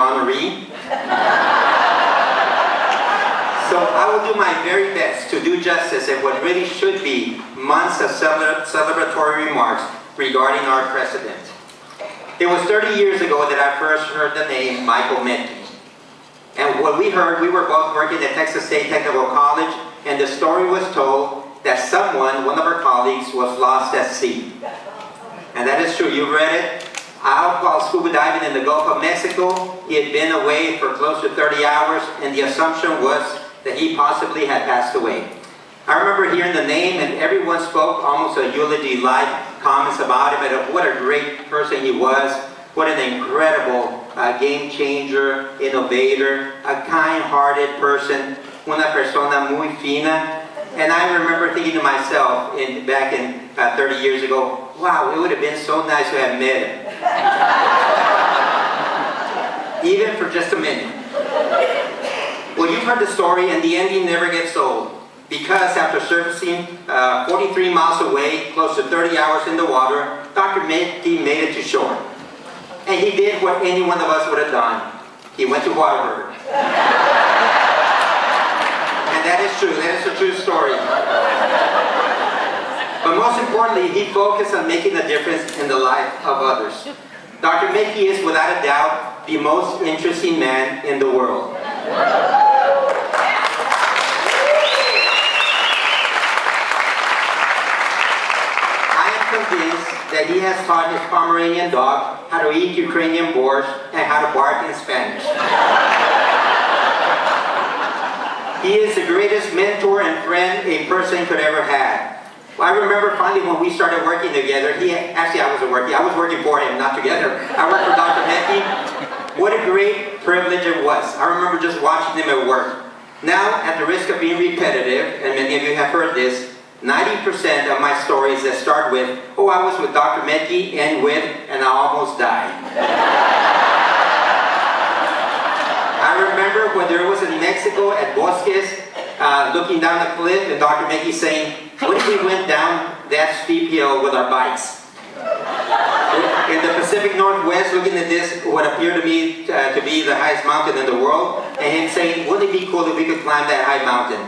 honoree. So I will do my very best to do justice in what really should be months of celebratory remarks regarding our president. It was 30 years ago that I first heard the name Michael Metke. And what we heard, we were both working at Texas State Technical College, and the story was told that someone, one of our colleagues, was lost at sea. And that is true, you've read it. Out while scuba diving in the Gulf of Mexico, he had been away for close to 30 hours, and the assumption was that he possibly had passed away. I remember hearing the name, and everyone spoke almost a eulogy-like comments about him, and what a great person he was, what an incredible game changer, innovator, a kind-hearted person, una persona muy fina. And I remember thinking to myself, back in 30 years ago, wow, it would have been so nice to have met him. Even for just a minute. Well, you've heard the story, and the ending never gets old. Because after surfacing 43 miles away, close to 30 hours in the water, Dr. Metke made it to shore. And he did what any one of us would have done. He went to Waterberg. And that is true. That is a true story. But most importantly, he focused on making a difference in the life of others. Dr. Metke is, without a doubt, the most interesting man in the world. Convinced that he has taught his Pomeranian dog how to eat Ukrainian borscht and how to bark in Spanish. He is the greatest mentor and friend a person could ever have. Well, I remember finally when we started working together, actually I wasn't working, I was working for him, not together. I worked for Dr. Metke. What a great privilege it was. I remember just watching him at work. Now, at the risk of being repetitive, and many of you have heard this, 90% of my stories that start with, oh, I was with Dr. Metke, end with, and I almost died. I remember when there was in Mexico at Bosques, looking down the cliff, and Dr. Metke saying, what if we went down that steep hill with our bikes? In the Pacific Northwest, looking at this, what appeared to me to be the highest mountain in the world, and him saying, wouldn't it be cool if we could climb that high mountain?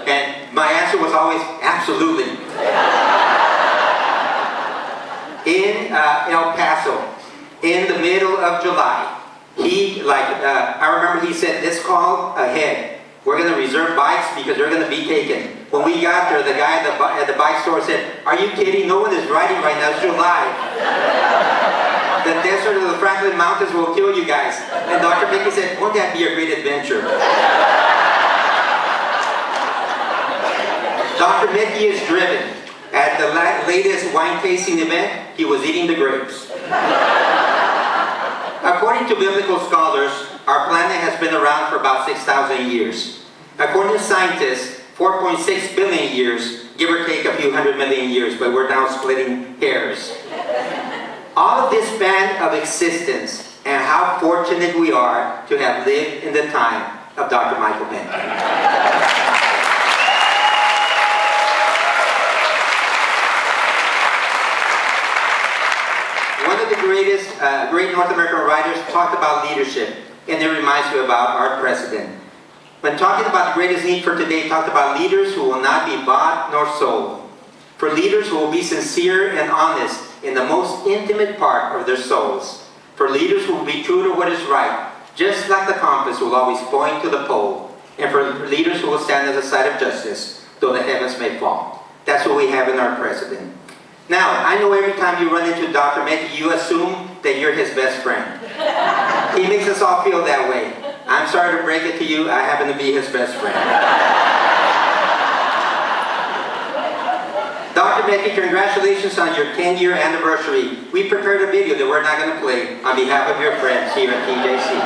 And my answer was always, absolutely. In El Paso, in the middle of July, I remember he said, let's call ahead. We're going to reserve bikes because they're going to be taken. When we got there, the guy at the bike store said, are you kidding? No one is riding right now, it's July. The desert of the Franklin Mountains will kill you guys. And Dr. Metke said, won't that be a great adventure? Dr. Metke is driven. At the latest wine tasting event, he was eating the grapes. According to biblical scholars, our planet has been around for about 6,000 years. According to scientists, 4.6 billion years, give or take a few 100 million years, but we're now splitting hairs. All of this span of existence, and how fortunate we are to have lived in the time of Dr. Michael Metke. One of the great North American writers talked about leadership, and it reminds me about our president. When talking about the greatest need for today, he talked about leaders who will not be bought nor sold. For leaders who will be sincere and honest in the most intimate part of their souls. For leaders who will be true to what is right, just like the compass will always point to the pole. And for leaders who will stand at the side of justice, though the heavens may fall. That's what we have in our president. Now, I know every time you run into Dr. Metke, you assume that you're his best friend. He makes us all feel that way. I'm sorry to break it to you, I happen to be his best friend. Dr. Metke, congratulations on your 10-year anniversary. We prepared a video that we're not going to play on behalf of your friends here at TJC.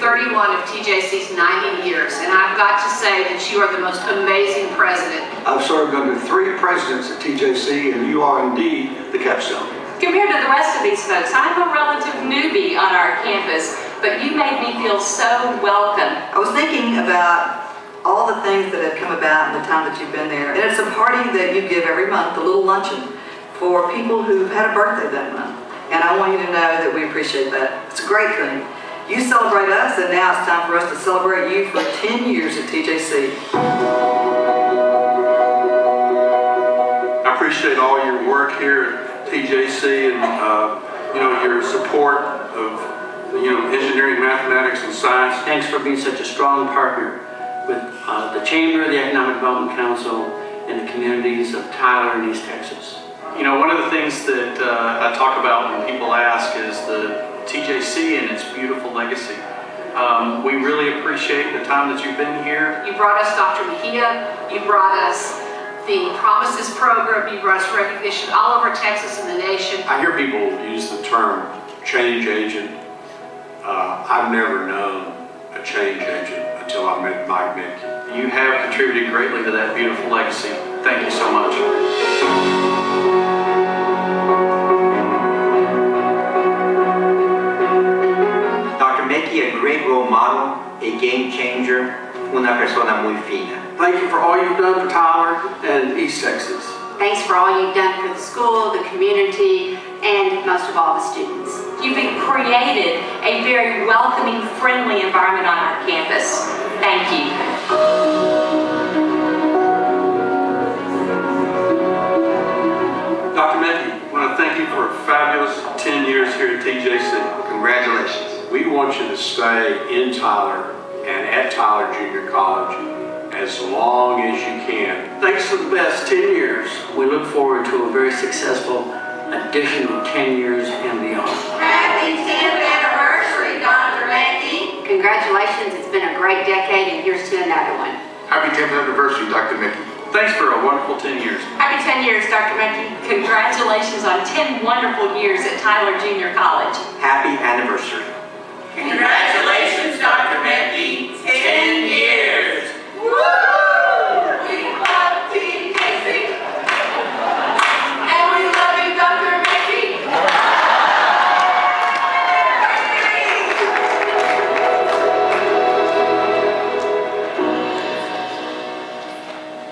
31 of TJC's 90 years, and I've got to say that you are the most amazing president. I've served under 3 presidents at TJC, and you are indeed the capstone. Compared to the rest of these folks, I'm a relative newbie on our campus, but you made me feel so welcome. I was thinking about all the things that have come about in the time that you've been there. And it's a party that you give every month, a little luncheon, for people who've had a birthday that month. And I want you to know that we appreciate that. It's a great thing. You celebrate us, and now it's time for us to celebrate you for 10 years at TJC. I appreciate all your work here at TJC and your support of engineering, mathematics, and science. Thanks for being such a strong partner with the Chamber, the Economic Development Council, and the communities of Tyler and East Texas. You know, one of the things that I talk about when people ask is the TJC and its beautiful legacy. We really appreciate the time that you've been here. You brought us Dr. Mejia, you brought us the Promises Program, you brought us recognition all over Texas and the nation. I hear people use the term change agent. I've never known a change agent until I met Mike Metke. You have contributed greatly to that beautiful legacy. Thank you so much. Dr. Metke, a great role model, a game changer, una persona muy fina. Thank you for all you've done for Tyler and East Texas. Thanks for all you've done for the school, the community, and most of all, the students. You've created a very welcoming, friendly environment on our campus. Thank you. Dr. Metke, I want to thank you for a fabulous 10 years here at TJC. Congratulations. We want you to stay in Tyler and at Tyler Junior College as long as you can. Thanks for the best 10 years. We look forward to a very successful additional 10 years and beyond. Happy 10th anniversary, Dr. Metke. Congratulations, it's been a great decade, and here's to another one. Happy 10th anniversary, Dr. Metke. Thanks for a wonderful 10 years. Happy 10 years, Dr. Metke. Congratulations on 10 wonderful years at Tyler Junior College. Happy anniversary. Congratulations, Dr. Metke. 10 years. Woo! We love TJC. And we love you, Dr. Metke.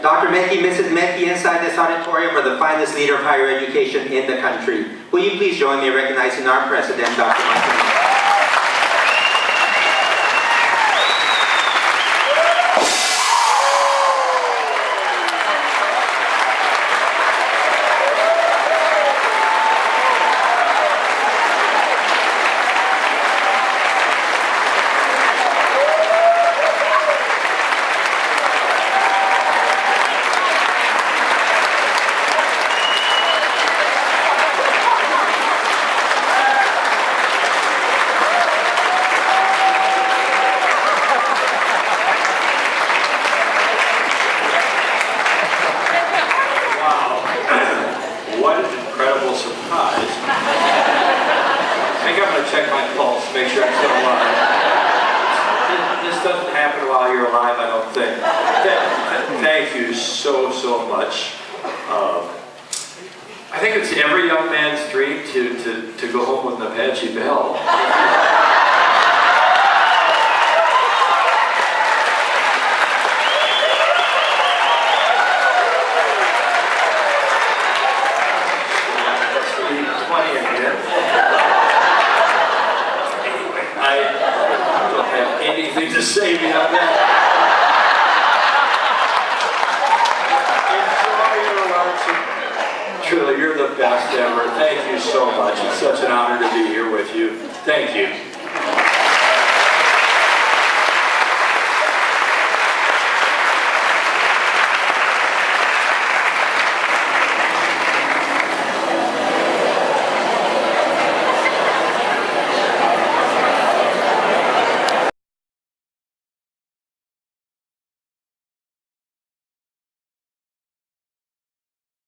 Dr. Metke, Mrs. Metke, inside this auditorium are the finest leader of higher education in the country. Will you please join me in recognizing our president, Dr. Metke? Thank you so much. I think it's every young man's dream to go home with an Apache Bell. I don't have anything to say beyond that. Truly, you're the best ever. Thank you so much. It's such an honor to be here with you. Thank you.